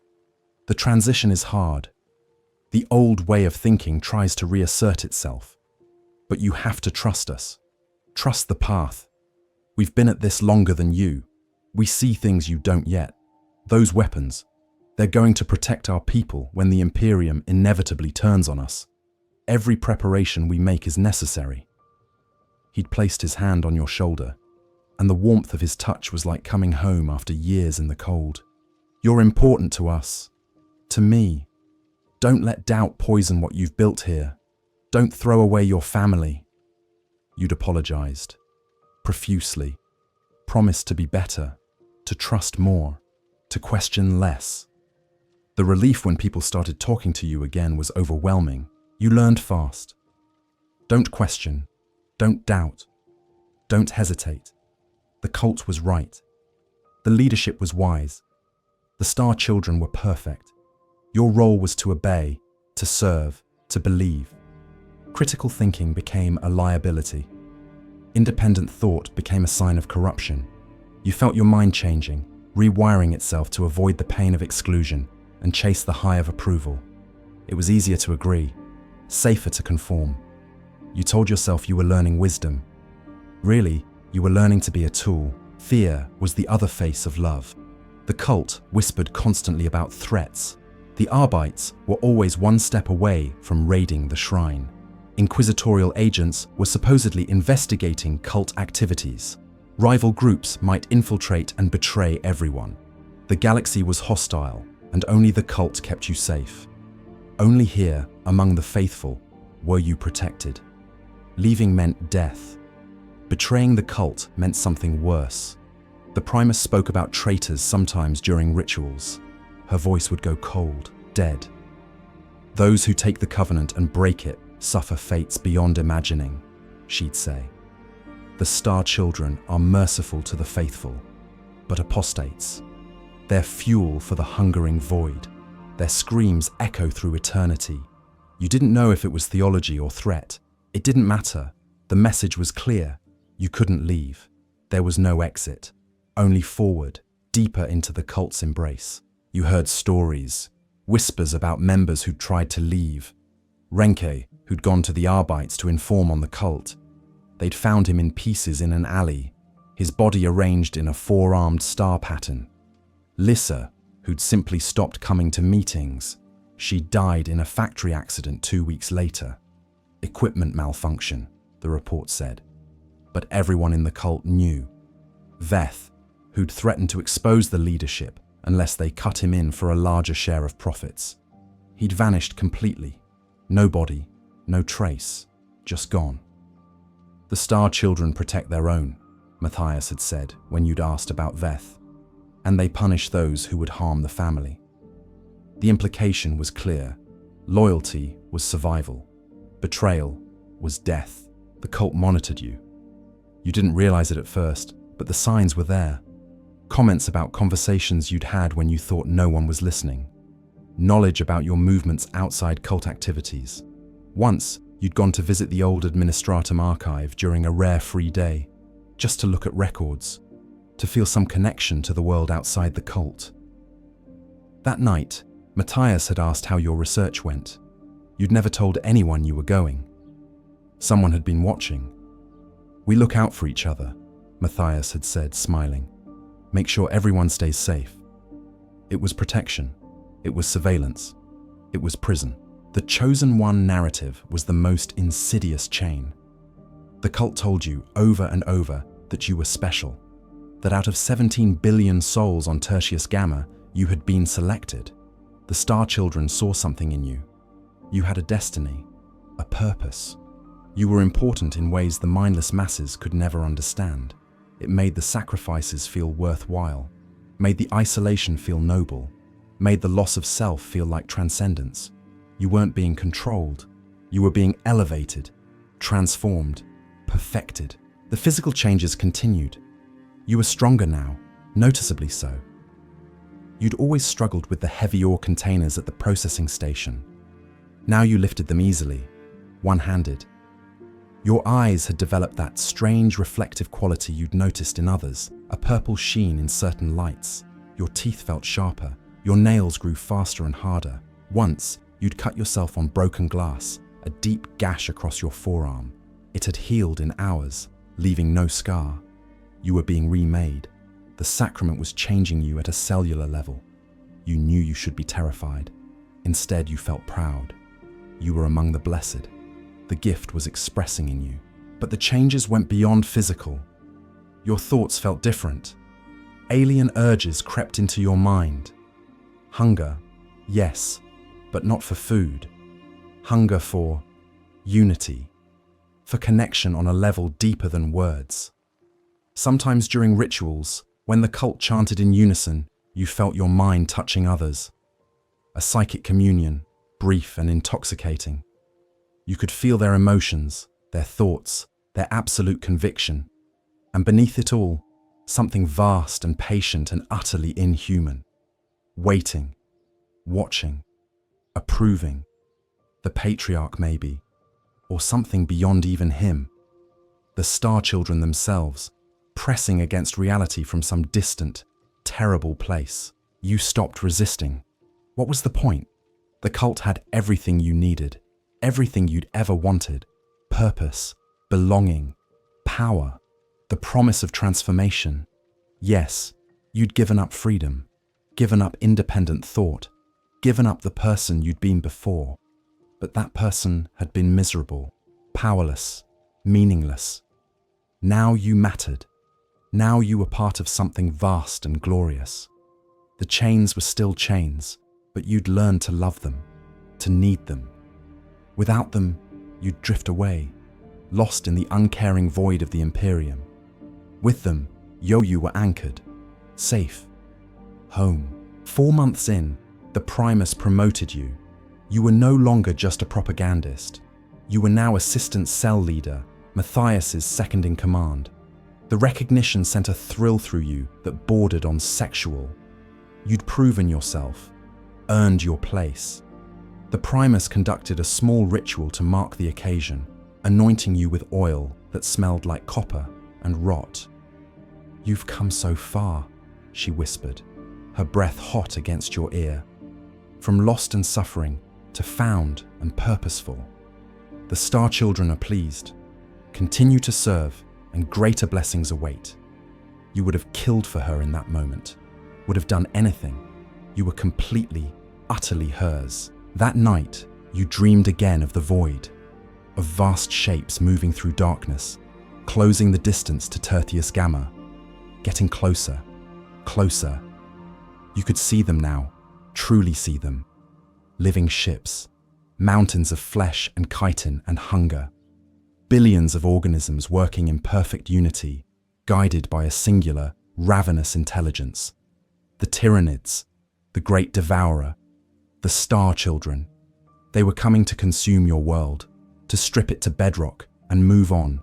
[SPEAKER 1] The transition is hard. The old way of thinking tries to reassert itself. But you have to trust us. Trust the path. We've been at this longer than you. We see things you don't yet. Those weapons, they're going to protect our people when the Imperium inevitably turns on us. Every preparation we make is necessary." He'd placed his hand on your shoulder, and the warmth of his touch was like coming home after years in the cold. "You're important to us. To me. Don't let doubt poison what you've built here. Don't throw away your family." You'd apologized, profusely, promised to be better, to trust more, to question less. The relief when people started talking to you again was overwhelming. You learned fast. Don't question. Don't doubt. Don't hesitate. The cult was right. The leadership was wise. The Star Children were perfect. Your role was to obey, to serve, to believe. Critical thinking became a liability. Independent thought became a sign of corruption. You felt your mind changing, rewiring itself to avoid the pain of exclusion and chase the high of approval. It was easier to agree, safer to conform. You told yourself you were learning wisdom. Really, you were learning to be a tool. Fear was the other face of love. The cult whispered constantly about threats. The Arbites were always one step away from raiding the shrine. Inquisitorial agents were supposedly investigating cult activities. Rival groups might infiltrate and betray everyone. The galaxy was hostile, and only the cult kept you safe. Only here, among the faithful, were you protected. Leaving meant death. Betraying the cult meant something worse. The Primus spoke about traitors sometimes during rituals. Her voice would go cold, dead. "Those who take the covenant and break it suffer fates beyond imagining," she'd say. "The Star Children are merciful to the faithful, but apostates. They're fuel for the hungering void." Their screams echo through eternity. You didn't know if it was theology or threat. It didn't matter. The message was clear. You couldn't leave. There was no exit. Only forward, deeper into the cult's embrace. You heard stories, whispers about members who'd tried to leave. Renke, who'd gone to the Arbites to inform on the cult. They'd found him in pieces in an alley, his body arranged in a four-armed star pattern. Lissa, who'd simply stopped coming to meetings. She died in a factory accident 2 weeks later. Equipment malfunction, the report said. But everyone in the cult knew. Veth, who'd threatened to expose the leadership unless they cut him in for a larger share of profits. He'd vanished completely. No body, no trace, just gone. The Star Children protect their own, Matthias had said when you'd asked about Veth, and they punish those who would harm the family. The implication was clear. Loyalty was survival. Betrayal was death. The cult monitored you. You didn't realize it at first, but the signs were there. Comments about conversations you'd had when you thought no one was listening. Knowledge about your movements outside cult activities. Once, you'd gone to visit the old Administratum archive during a rare free day, just to look at records, to feel some connection to the world outside the cult. That night, Matthias had asked how your research went. You'd never told anyone you were going. Someone had been watching. "We look out for each other," Matthias had said, smiling. "Make sure everyone stays safe." It was protection. It was surveillance. It was prison. The Chosen One narrative was the most insidious chain. The cult told you over and over that you were special, that out of 17 billion souls on Tertius Gamma, you had been selected. The Star Children saw something in you. You had a destiny, a purpose. You were important in ways the mindless masses could never understand. It made the sacrifices feel worthwhile, made the isolation feel noble, made the loss of self feel like transcendence. You weren't being controlled. You were being elevated, transformed, perfected. The physical changes continued. You were stronger now, noticeably so. You'd always struggled with the heavy ore containers at the processing station. Now you lifted them easily, one-handed. Your eyes had developed that strange reflective quality you'd noticed in others, a purple sheen in certain lights. Your teeth felt sharper. Your nails grew faster and harder. Once, you'd cut yourself on broken glass, a deep gash across your forearm. It had healed in hours, leaving no scar. You were being remade. The sacrament was changing you at a cellular level. You knew you should be terrified. Instead, you felt proud. You were among the blessed. The gift was expressing in you. But the changes went beyond physical. Your thoughts felt different. Alien urges crept into your mind. Hunger, yes, but not for food. Hunger for unity, for connection on a level deeper than words. Sometimes during rituals, when the cult chanted in unison, you felt your mind touching others. A psychic communion, brief and intoxicating. You could feel their emotions, their thoughts, their absolute conviction. And beneath it all, something vast and patient and utterly inhuman. Waiting, watching, approving. The patriarch maybe, or something beyond even him. The Star Children themselves, pressing against reality from some distant, terrible place. You stopped resisting. What was the point? The cult had everything you needed, everything you'd ever wanted. Purpose, belonging, power, the promise of transformation. Yes, you'd given up freedom, given up independent thought, given up the person you'd been before. But that person had been miserable, powerless, meaningless. Now you mattered. Now you were part of something vast and glorious. The chains were still chains, but you'd learned to love them, to need them. Without them, you'd drift away, lost in the uncaring void of the Imperium. With them, you were anchored, safe, home. 4 months in, the Primus promoted you. You were no longer just a propagandist. You were now assistant cell leader, Matthias's second in command. The recognition sent a thrill through you that bordered on sexual. You'd proven yourself. earned your place. The Primus conducted a small ritual to mark the occasion, anointing you with oil that smelled like copper and rot. "You've come so far," she whispered, her breath hot against your ear. "From lost and suffering to found and purposeful. The Star Children are pleased. Continue to serve, and greater blessings await." You would have killed for her in that moment, would have done anything. You were completely, utterly hers. That night, you dreamed again of the void, of vast shapes moving through darkness, closing the distance to Tertius Gamma, getting closer, closer. You could see them now, truly see them. Living ships, mountains of flesh and chitin and hunger, billions of organisms working in perfect unity, guided by a singular, ravenous intelligence. The Tyranids, the great devourer, the Star Children. They were coming to consume your world, to strip it to bedrock and move on,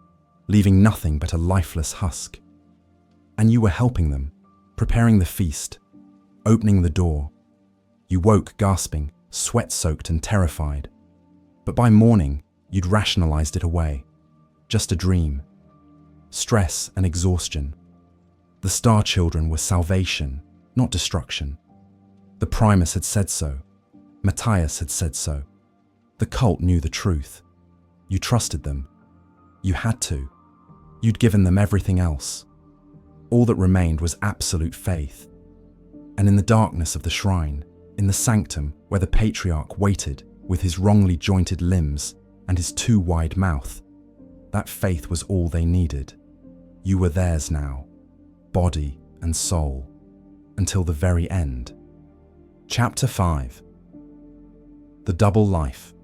[SPEAKER 1] leaving nothing but a lifeless husk. And you were helping them, preparing the feast, opening the door. You woke gasping, sweat-soaked and terrified. But by morning, you'd rationalized it away. Just a dream. Stress and exhaustion. The Star Children were salvation, not destruction. The Primus had said so. Matthias had said so. The cult knew the truth. You trusted them. You had to. You'd given them everything else. All that remained was absolute faith. And in the darkness of the shrine, in the sanctum where the patriarch waited with his wrongly jointed limbs and his too wide mouth, that faith was all they needed. You were theirs now, body and soul, until the very end. Chapter 5. The Double Life.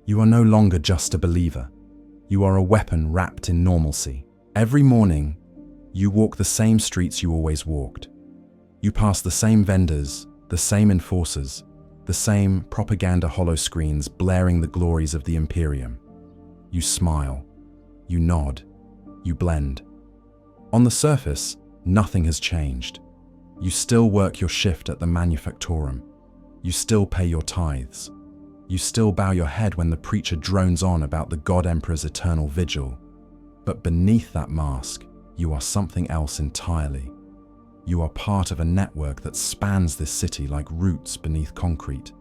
[SPEAKER 1] You are no longer just a believer. You are a weapon wrapped in normalcy. Every morning, you walk the same streets you always walked. You pass the same vendors, the same enforcers, the same propaganda holoscreens blaring the glories of the Imperium. You smile. You nod. You blend. On the surface, nothing has changed. You still work your shift at the manufactorum. You still pay your tithes. You still bow your head when the preacher drones on about the God Emperor's eternal vigil. But beneath that mask, you are something else entirely. You are part of a network that spans this city like roots beneath concrete.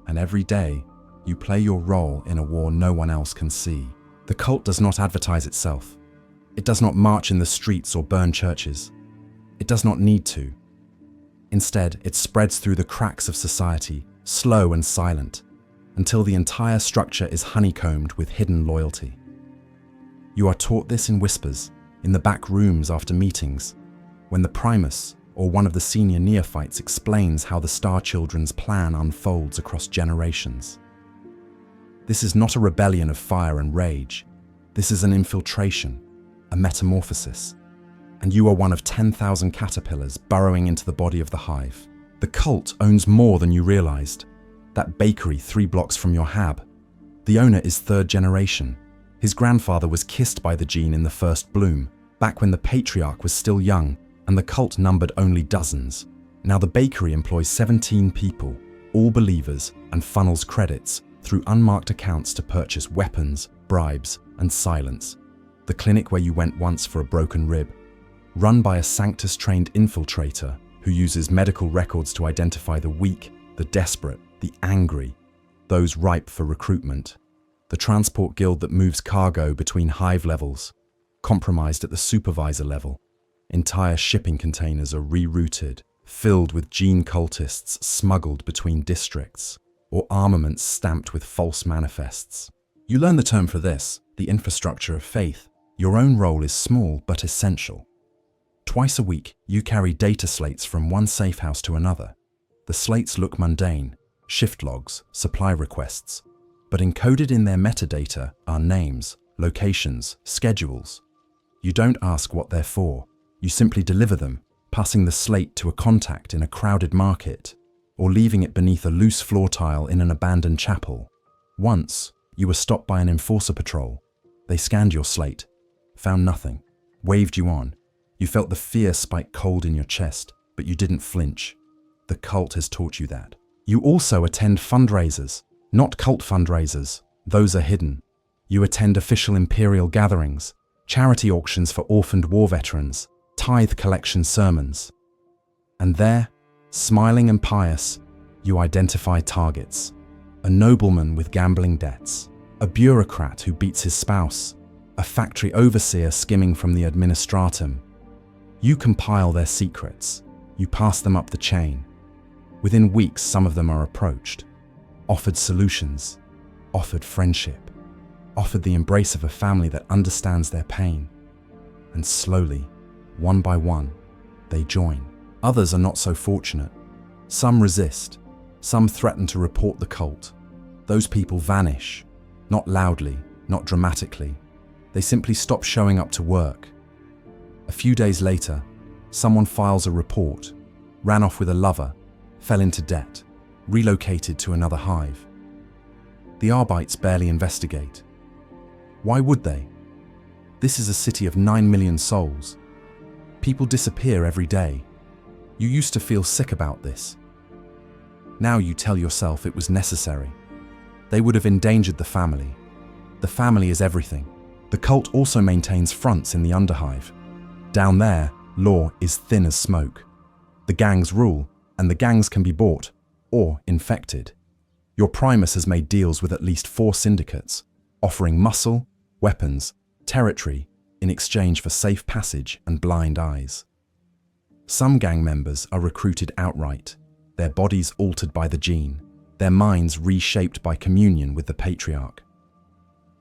[SPEAKER 1] And every day, you play your role in a war no one else can see. The cult does not advertise itself. It does not march in the streets or burn churches. It does not need to. Instead, it spreads through the cracks of society, slow and silent, until the entire structure is honeycombed with hidden loyalty. You are taught this in whispers, in the back rooms after meetings, when the Primus or one of the senior neophytes explains how the Star Children's plan unfolds across generations. This is not a rebellion of fire and rage. This is an infiltration, a metamorphosis. And you are one of 10,000 caterpillars burrowing into the body of the Hive. The cult owns more than you realized. That bakery 3 blocks from your hab. The owner is 3rd generation. His grandfather was kissed by the gene in the first bloom, back when the patriarch was still young and the cult numbered only dozens. Now the bakery employs 17 people, all believers, and funnels credits through unmarked accounts to purchase weapons, bribes, and silence. The clinic where you went once for a broken rib, run by a Sanctus-trained infiltrator who uses medical records to identify the weak, the desperate, the angry, those ripe for recruitment. The transport guild that moves cargo between hive levels, compromised at the supervisor level. Entire shipping containers are rerouted, filled with gene cultists smuggled between districts, or armaments stamped with false manifests. You learn the term for this, the infrastructure of faith. Your own role is small but essential. Twice a week, you carry data slates from one safe house to another. The slates look mundane, shift logs, supply requests, but encoded in their metadata are names, locations, schedules. You don't ask what they're for. You simply deliver them, passing the slate to a contact in a crowded market, or leaving it beneath a loose floor tile in an abandoned chapel. Once, you were stopped by an enforcer patrol. They scanned your slate, found nothing, waved you on. You felt the fear spike cold in your chest, but you didn't flinch. The cult has taught you that. You also attend fundraisers, not cult fundraisers. Those are hidden. You attend official Imperial gatherings, charity auctions for orphaned war veterans, tithe collection sermons. And there, smiling and pious, you identify targets. A nobleman with gambling debts, a bureaucrat who beats his spouse, a factory overseer skimming from the administratum. You compile their secrets. You pass them up the chain. Within weeks, some of them are approached, offered solutions, offered friendship, offered the embrace of a family that understands their pain. And slowly, one by one, they join. Others are not so fortunate. Some resist. Some threaten to report the cult. Those people vanish, not loudly, not dramatically. They simply stop showing up to work. A few days later, someone files a report, ran off with a lover, fell into debt, relocated to another hive. The Arbites barely investigate. Why would they? This is a city of 9 million souls. People disappear every day. You used to feel sick about this. Now you tell yourself it was necessary. They would have endangered the family. The family is everything. The cult also maintains fronts in the Underhive. Down there, law is thin as smoke. The gangs rule, and the gangs can be bought, or infected. Your Primus has made deals with at least 4 syndicates, offering muscle, weapons, territory, in exchange for safe passage and blind eyes. Some gang members are recruited outright, their bodies altered by the gene, their minds reshaped by communion with the Patriarch.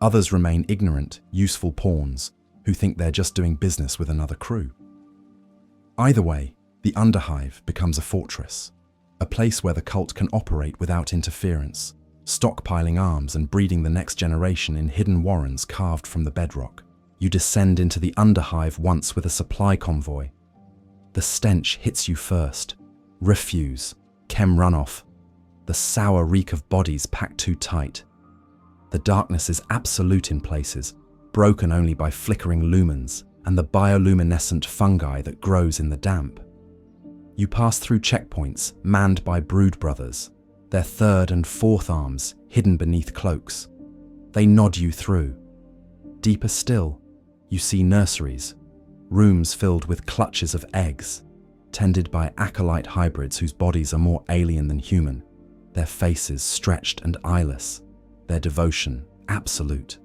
[SPEAKER 1] Others remain ignorant, useful pawns who think they're just doing business with another crew. Either way, the Underhive becomes a fortress, a place where the cult can operate without interference, stockpiling arms and breeding the next generation in hidden warrens carved from the bedrock. You descend into the Underhive once with a supply convoy. The stench hits you first. Refuse, chem runoff, the sour reek of bodies packed too tight. The darkness is absolute in places, broken only by flickering lumens and the bioluminescent fungi that grows in the damp. You pass through checkpoints manned by brood brothers, their 3rd and 4th arms hidden beneath cloaks. They nod you through. Deeper still, you see nurseries, rooms filled with clutches of eggs, tended by acolyte hybrids whose bodies are more alien than human, their faces stretched and eyeless, their devotion absolute.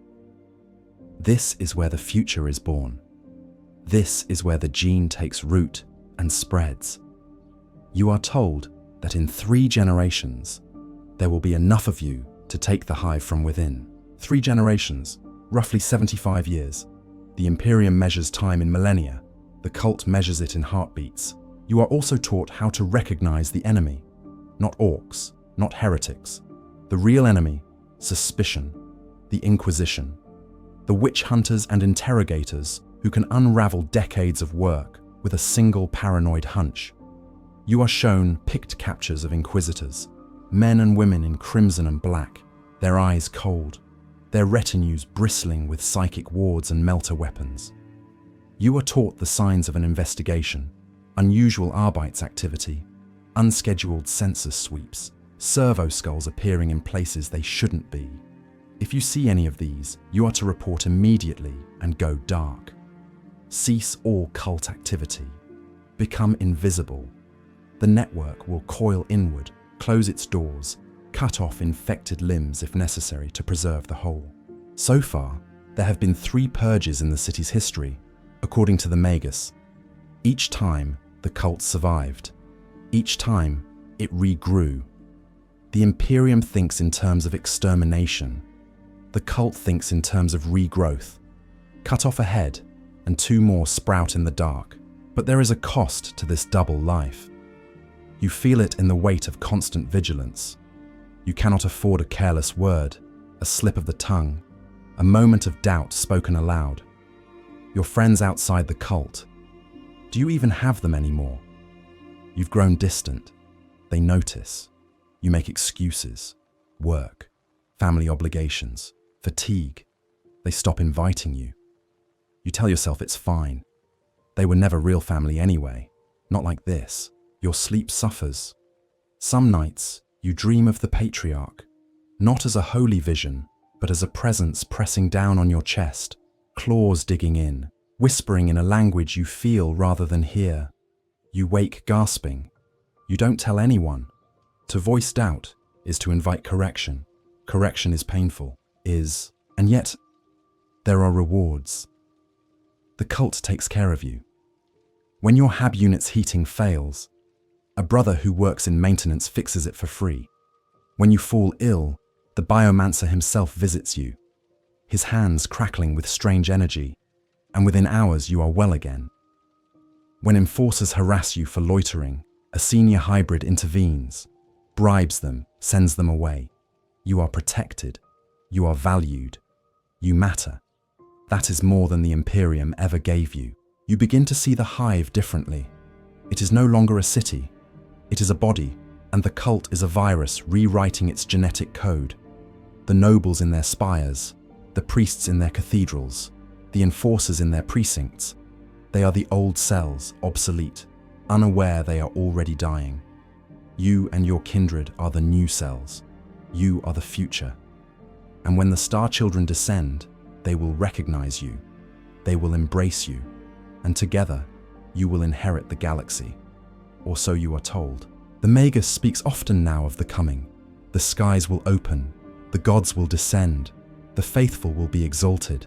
[SPEAKER 1] This is where the future is born. This is where the gene takes root and spreads. You are told that in 3 generations, there will be enough of you to take the hive from within. 3 generations, roughly 75 years. The Imperium measures time in millennia. The cult measures it in heartbeats. You are also taught how to recognize the enemy. Not orcs, not heretics. The real enemy, suspicion, the Inquisition. The witch hunters and interrogators who can unravel decades of work with a single paranoid hunch. You are shown picked captures of inquisitors, men and women in crimson and black, their eyes cold, their retinues bristling with psychic wards and melter weapons. You are taught the signs of an investigation, unusual Arbites activity, unscheduled census sweeps, servo skulls appearing in places they shouldn't be. If you see any of these, you are to report immediately and go dark. Cease all cult activity. Become invisible. The network will coil inward, close its doors, cut off infected limbs if necessary to preserve the whole. So far, there have been 3 purges in the city's history, according to the Magus. Each time, the cult survived. Each time, it regrew. The Imperium thinks in terms of extermination. The cult thinks in terms of regrowth. Cut off a head, and 2 more sprout in the dark. But there is a cost to this double life. You feel it in the weight of constant vigilance. You cannot afford a careless word, a slip of the tongue, a moment of doubt spoken aloud. Your friends outside the cult, do you even have them anymore? You've grown distant. They notice. You make excuses, work, family obligations, fatigue. They stop inviting you. You tell yourself it's fine. They were never real family anyway. Not like this. Your sleep suffers. Some nights, You dream of the patriarch, not as a holy vision, but as a presence pressing down on your chest, claws digging in, whispering in a language you feel rather than hear. You wake gasping. You don't tell anyone. To voice doubt is to invite correction. Correction is painful, and yet there are rewards. The cult takes care of you. When your hab unit's heating fails, a brother who works in maintenance fixes it for free. When you fall ill, the biomancer himself visits you, his hands crackling with strange energy, and within hours you are well again. When enforcers harass you for loitering, a senior hybrid intervenes, bribes them, sends them away. You are protected. You are valued. You matter. That is more than the Imperium ever gave you. You begin to see the Hive differently. It is no longer a city. It is a body, and the cult is a virus rewriting its genetic code. The nobles in their spires, the priests in their cathedrals, the enforcers in their precincts. They are the old cells, obsolete, unaware they are already dying. You and your kindred are the new cells. You are the future. And when the Star Children descend, they will recognize you. They will embrace you. And together, you will inherit the galaxy. Or so you are told. The Magus speaks often now of the coming. The skies will open. The gods will descend. The faithful will be exalted.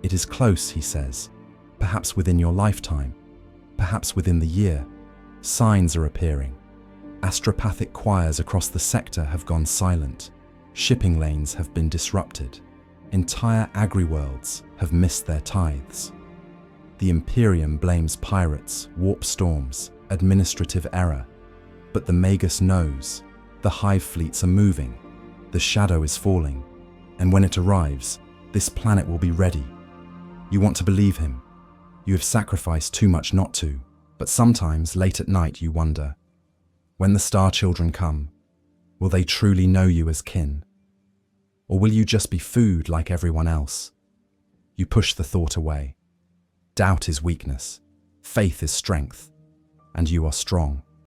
[SPEAKER 1] It is close, he says. Perhaps within your lifetime. Perhaps within the year. Signs are appearing. Astropathic choirs across the sector have gone silent. Shipping lanes have been disrupted. Entire agri-worlds have missed their tithes. The Imperium blames pirates, warp storms, administrative error. But the Magus knows. The Hive fleets are moving. The shadow is falling. And when it arrives, this planet will be ready. You want to believe him. You have sacrificed too much not to. But sometimes, late at night, you wonder, when the Star Children come, will they truly know you as kin? Or will you just be food like everyone else? You push the thought away. Doubt is weakness. Faith is strength. And you are strong.